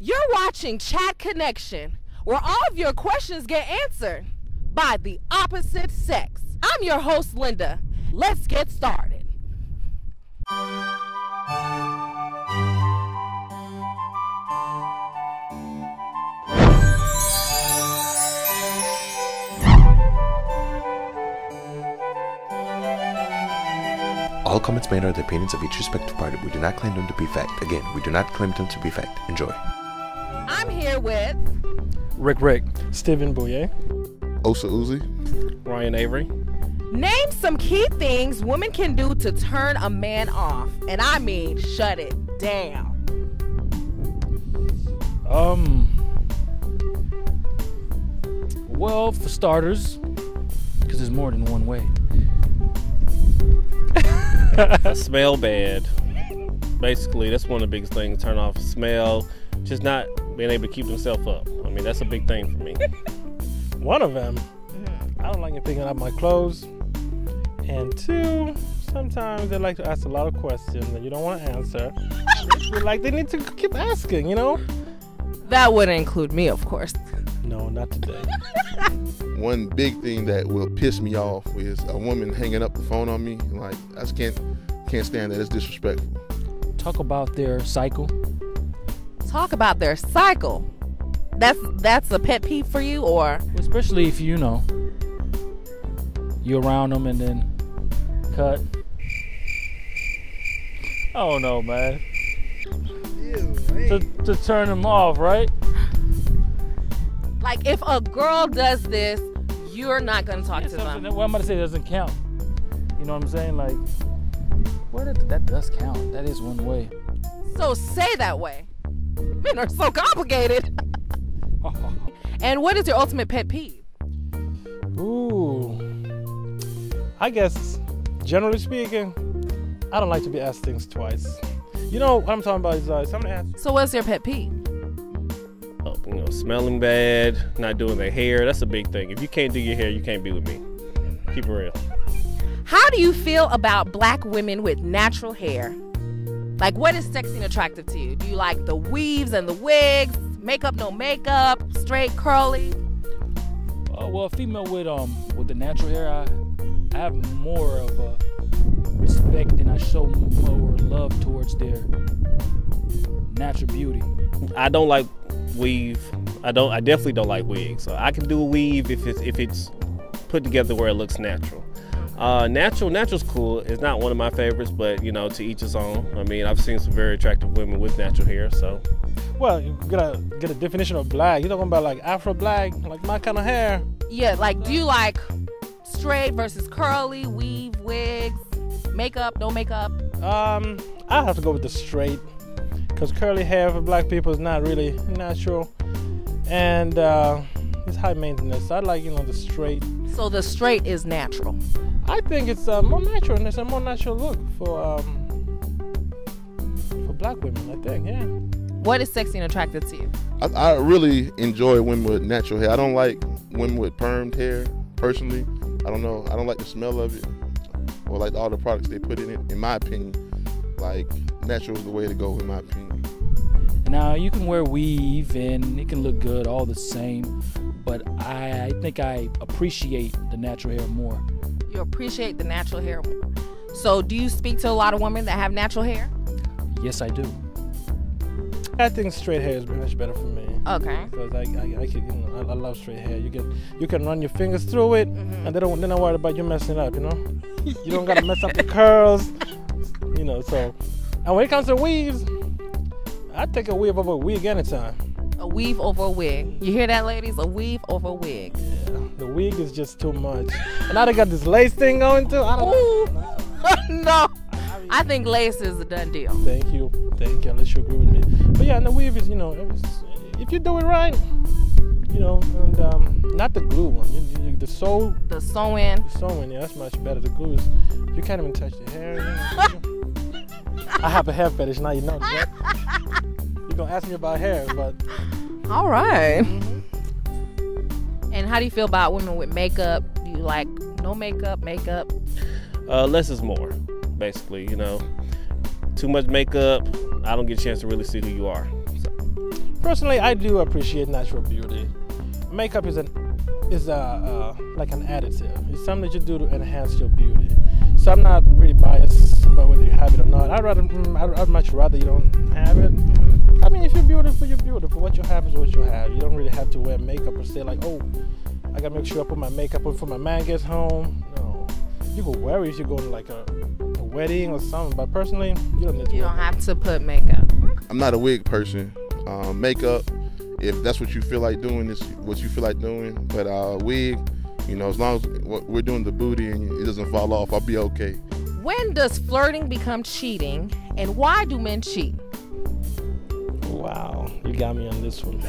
You're watching Chat Connection, where all of your questions get answered by the opposite sex. I'm your host, Linda. Let's get started. All comments made are the opinions of each respective party. We do not claim them to be fact. Again, we do not claim them to be fact. Enjoy. I'm here with Rick, Steven Bouye, Osa Uzi, Ryan Avery. Name some key things women can do to turn a man off. And I mean, shut it down. Well, for starters, because there's more than one way. Smell bad. Basically, that's one of the biggest things. Turn off smell. Just not being able to keep themselves up. I mean, that's a big thing for me. One of them, I don't like you picking up my clothes. And two, sometimes they like to ask a lot of questions that you don't want to answer. Like they need to keep asking, you know? That wouldn't include me, of course. No, not today. one big thing that will piss me off is a woman hanging up the phone on me. Like, I just can't stand that. It's disrespectful. Talk about their cycle. Talk about their cycle. That's a pet peeve for you, or? Especially if you're around them and then cut. Oh no, man. To turn them off, right? Like, if a girl does this, you're not going to talk to them. What I'm about to say doesn't count. You know what I'm saying? Like, that does count. That is one way. So say that way. Men are so complicated. And what is your ultimate pet peeve? Ooh. I guess, generally speaking, I don't like to be asked things twice. You know what I'm talking about is somebody asks. So what's your pet peeve? Smelling bad, not doing their hair. That's a big thing. If you can't do your hair, you can't be with me. Keep it real. How do you feel about black women with natural hair? Like, what is sexy and attractive to you? Do you like the weaves and the wigs? Makeup, no makeup? Straight, curly? Well, a female with the natural hair, I have more of a respect and I show more love towards their natural beauty. I don't like weave. I definitely don't like wigs. So I can do a weave if it's put together where it looks natural. Natural's cool. It's not one of my favorites, but to each his own. I mean, I've seen some very attractive women with natural hair. So, well, you gotta get a definition of black. You're talking about like Afro black, like my kind of hair. Yeah, like, do you like straight versus curly, weave, wigs, makeup, no makeup? I have to go with the straight, because curly hair for black people is not really natural, and it's high maintenance. I like the straight. So the straight is natural. I think it's more natural, and it's a more natural look for black women, I think, yeah. What is sexy and attractive to you? I really enjoy women with natural hair. I don't like women with permed hair, personally. I don't know. I don't like the smell of it or like all the products they put in it, in my opinion. Like, natural is the way to go, in my opinion. Now, you can wear weave and it can look good all the same, but I think I appreciate the natural hair more. You appreciate the natural hair more. So do you speak to a lot of women that have natural hair? Yes, I do. I think straight hair is much better for me. Okay. Because I love straight hair. You can run your fingers through it, and they're not worried about you messing up. You don't gotta mess up the curls. So. And when it comes to weaves, I take a weave over a wig anytime. A weave over a wig. You hear that, ladies? A weave over a wig. Yeah, the wig is just too much. And now they got this lace thing going too. I don't know. No. I think lace is a done deal. Thank you. Unless you agree with me. But yeah, and the weave is, if you do it right, and not the glue one. The sew. The sewing. The sewing, yeah, that's much better. The glue is, you can't even touch the hair. I have a hair fetish, now you know that. You're going to ask me about hair, but. All right. And how do you feel about women with makeup? Do you like no makeup, makeup? Less is more, basically. Too much makeup, I don't get a chance to really see who you are. So. Personally, I do appreciate natural beauty. Makeup is like an additive. It's something that you do to enhance your beauty. So I'm not really biased about whether you have it or not. I'd much rather you don't have it. I mean, if you're beautiful, you're beautiful. What you have is what you have. You don't really have to wear makeup or say like, oh, I gotta make sure I put my makeup on before my man gets home. No, you can wear it if you go to like a wedding or something. But personally, you don't need to. You don't have to put makeup. I'm not a wig person. Makeup, if that's what you feel like doing, is what you feel like doing. But wig, as long as we're doing the booty and it doesn't fall off, I'll be okay. When does flirting become cheating, and why do men cheat? Wow, you got me on this one.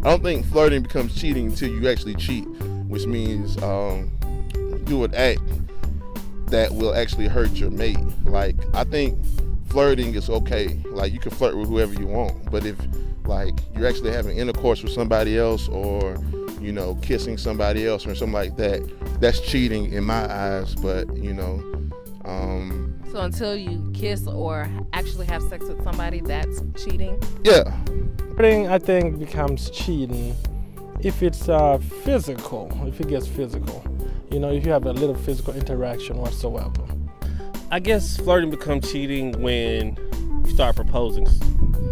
I don't think flirting becomes cheating until you actually cheat, which means do an act that will actually hurt your mate. Like, I think flirting is okay. Like, you can flirt with whoever you want, but if like you're actually having intercourse with somebody else, or kissing somebody else or something like that, that's cheating in my eyes. But so until you kiss or actually have sex with somebody, that's cheating? Yeah. Flirting, I think, becomes cheating if it's physical, if it gets physical. If you have a little physical interaction whatsoever. I guess flirting becomes cheating when you start proposing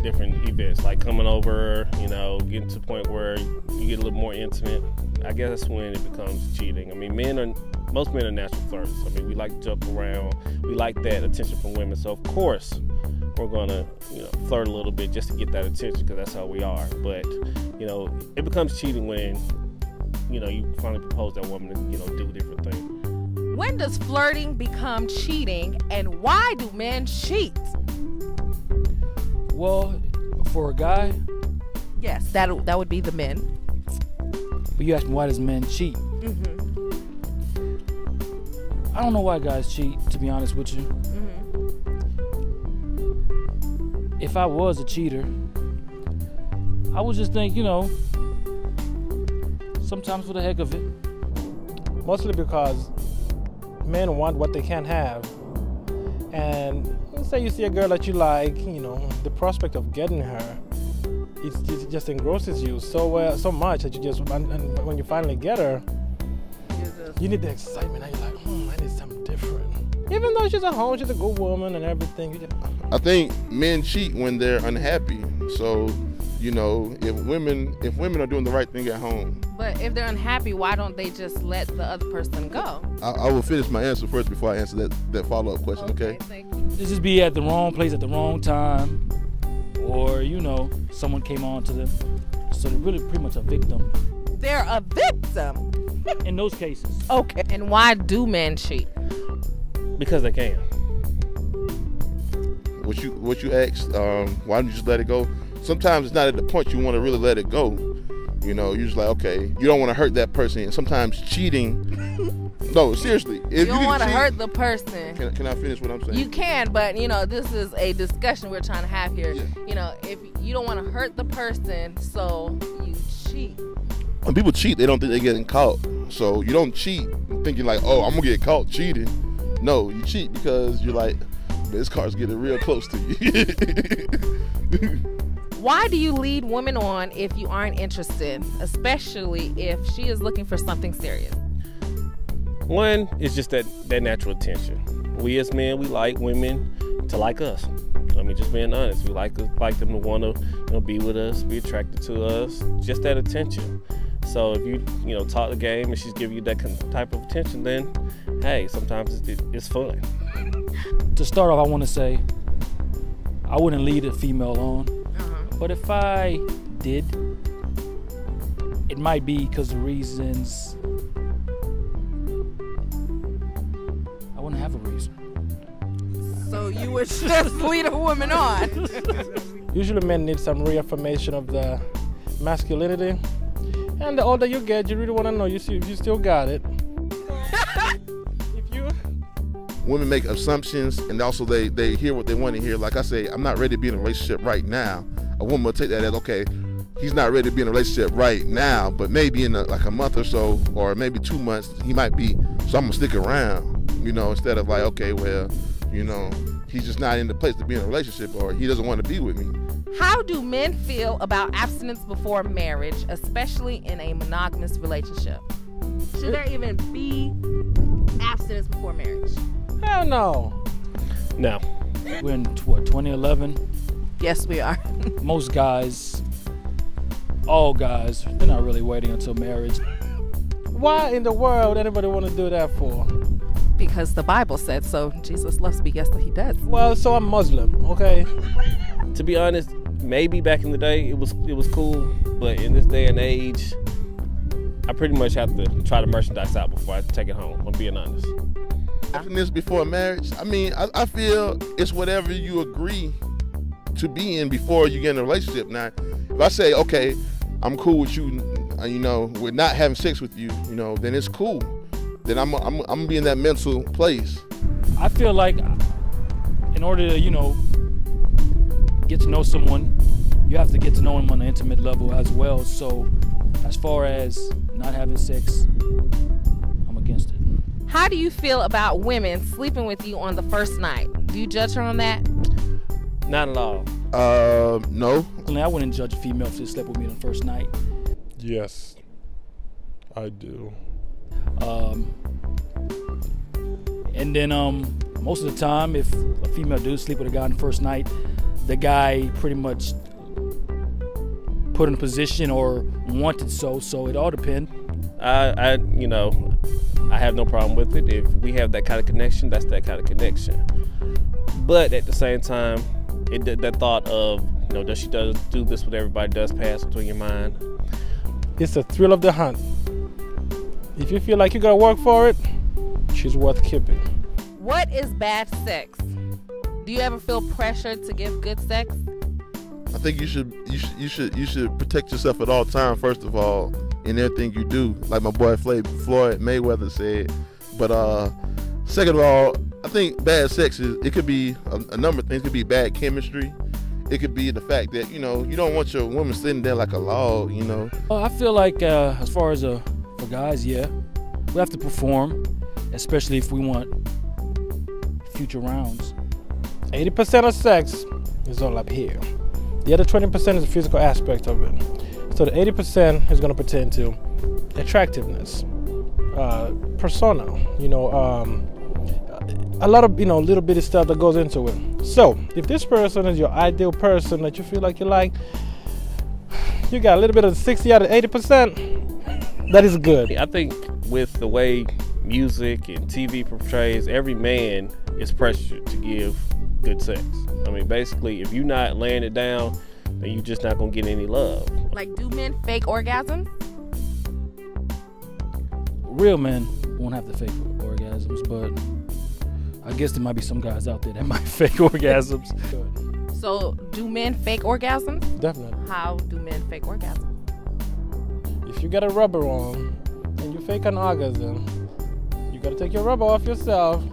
different events, like coming over, getting to the point where you get a little more intimate. I guess that's when it becomes cheating. I mean, most men are natural flirters. I mean, we like to jump around. We like that attention from women. So of course, we're gonna, flirt a little bit just to get that attention, because that's how we are. But, it becomes cheating when, you finally propose that woman and, do different things. When does flirting become cheating, and why do men cheat? Well, for a guy, Yes, that would be the men. but you ask me, why does men cheat? I don't know why guys cheat, to be honest with you. If I was a cheater, I would just think, sometimes for the heck of it. Mostly because men want what they can't have. And let's say you see a girl that you like, the prospect of getting her, it just engrosses you so much that you just, and when you finally get her, you need the excitement, and you're like, I need something different. Even though she's at home, she's a good woman and everything. I think men cheat when they're unhappy. So, if women are doing the right thing at home. But if they're unhappy, why don't they just let the other person go? I will finish my answer first before I answer that follow-up question, okay? Thank you. This just be at the wrong place at the wrong time, or someone came on to them, so they're really pretty much a victim They're a victim. in those cases. Okay. And why do men cheat? Because they can. What you asked, why don't you just let it go? Sometimes it's not at the point you want to really let it go. You're just like, okay, you don't want to hurt that person. And sometimes cheating, no, seriously. If You don't want to cheat- hurt the person. Can I finish what I'm saying? You can, but this is a discussion we're trying to have here. Yeah. If you don't want to hurt the person, so you cheat. When people cheat, they don't think they're getting caught. So you don't cheat thinking like, oh, I'm going to get caught cheating. No, you cheat because you're like, this car's getting real close to you. Why do you lead women on if you aren't interested, especially if she is looking for something serious? One is just that natural attention. We as men, we like women to like us. I mean, just being honest, we like them to want to be with us, be attracted to us. Just that attention. So if you talk the game and she's giving you that type of attention, then hey, sometimes it's fun. To start off, I want to say I wouldn't lead a female on, but if I did, it might be because of reasons I wouldn't have a reason. So you would just lead a woman on. Usually men need some reaffirmation of the masculinity. And the older you get, you really want to know if you still got it. Women make assumptions, and also they hear what they want to hear. Like I say, I'm not ready to be in a relationship right now. A woman will take that as, okay, he's not ready to be in a relationship right now, but maybe in a month or so, or maybe 2 months, he might be. So I'm gonna stick around, instead of like, okay, well, he's just not in the place to be in a relationship, or he doesn't want to be with me. How do men feel about abstinence before marriage, especially in a monogamous relationship? Should there even be abstinence before marriage? Hell no. No. We're in what, 2011? Yes, we are. Most guys, all guys, they're not really waiting until marriage. Why in the world anybody want to do that for? Because the Bible said so. Jesus loves me. Yes, he does. Well, so I'm Muslim, okay? To be honest, maybe back in the day it was cool, but in this day and age, I pretty much have to try to merchandise out before I take it home. I'm being honest. Abstinence before marriage, I mean, I feel it's whatever you agree to be in before you get in a relationship. Now, if I say, okay, I'm cool with you, you know, we're not having sex with you, you know, then it's cool. Then I'm gonna be in that mental place. I feel like in order to, you know, get to know someone, you have to get to know them on an intimate level as well. So as far as not having sex, I'm against it. How do you feel about women sleeping with you on the first night? Do you judge her on that? Not at all. No. I wouldn't judge a female if she slept with me on the first night. Yes, I do. And then most of the time, if a female does sleep with a guy on the first night, the guy pretty much put in a position or wanted so it all depends. You know, I have no problem with it. If we have that kind of connection, that's that kind of connection. But at the same time, that thought of, you know, does she do this with everybody does pass between your mind. It's the thrill of the hunt. If you feel like you gotta work for it, she's worth keeping. What is bad sex? Do you ever feel pressured to give good sex? I think you should protect yourself at all times, first of all, in everything you do, like my boy Floyd Mayweather said. But second of all, I think bad sex it could be a number of things. It could be bad chemistry. It could be the fact that, you know, you don't want your woman sitting there like a log, you know. I feel like as far as for guys, yeah, we have to perform, especially if we want future rounds. 80% of sex is all up here. The other 20% is the physical aspect of it. So the 80% is going to pertain to attractiveness, persona, you know, a lot of, you know, little bitty stuff that goes into it. So if this person is your ideal person that you feel like you like, you got a little bit of 60 out of 80%, that is good. I think with the way music and TV portrays, every man is pressured to give good sex. I mean, basically, if you're not laying it down, then you're just not gonna get any love. Like, do men fake orgasms? Real men won't have to fake orgasms, but I guess there might be some guys out there that might fake orgasms. So, do men fake orgasms? Definitely. How do men fake orgasms? If you got a rubber on and you fake an orgasm, you gotta take your rubber off yourself.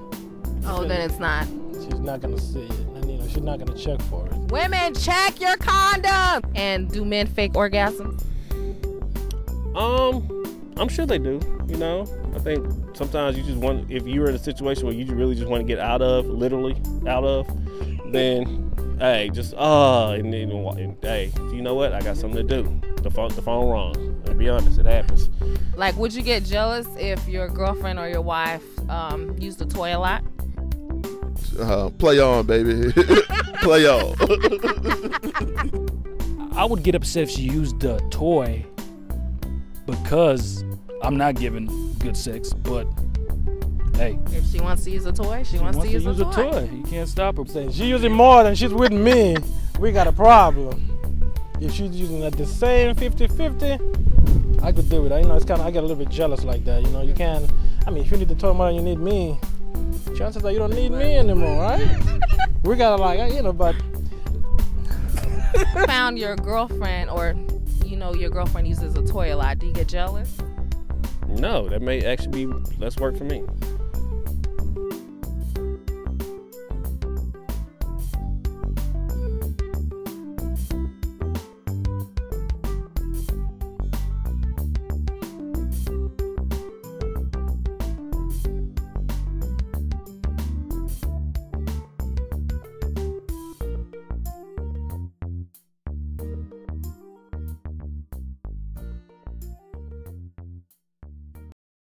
Oh, then it's not. She's not gonna see it, and you know she's not gonna check for it. Women, check your condom. And do men fake orgasms? I'm sure they do. You know, I think sometimes you just want, if you're in a situation where you really just want to get out of, literally out of, then hey, just and hey, you know what? I got something to do. The phone wrong. To be honest, it happens. Like, would you get jealous if your girlfriend or your wife used the toy a lot? Play on, baby. Play on. I would get upset if she used the toy because I'm not giving good sex, but hey. If she wants to use a toy, she wants to use a toy. You can't stop her. Saying she's using more than she's with me, we got a problem. If she's using at the same 50-50, I could do it. You know, it's kind of, I get a little bit jealous like that. You know, you can't, I mean, if you need the toy more than you need me, chances are you don't need me anymore, right? We gotta, like, you know, but. Found your girlfriend, or you know your girlfriend uses a toy a lot, do you get jealous? No, that may actually be less work for me.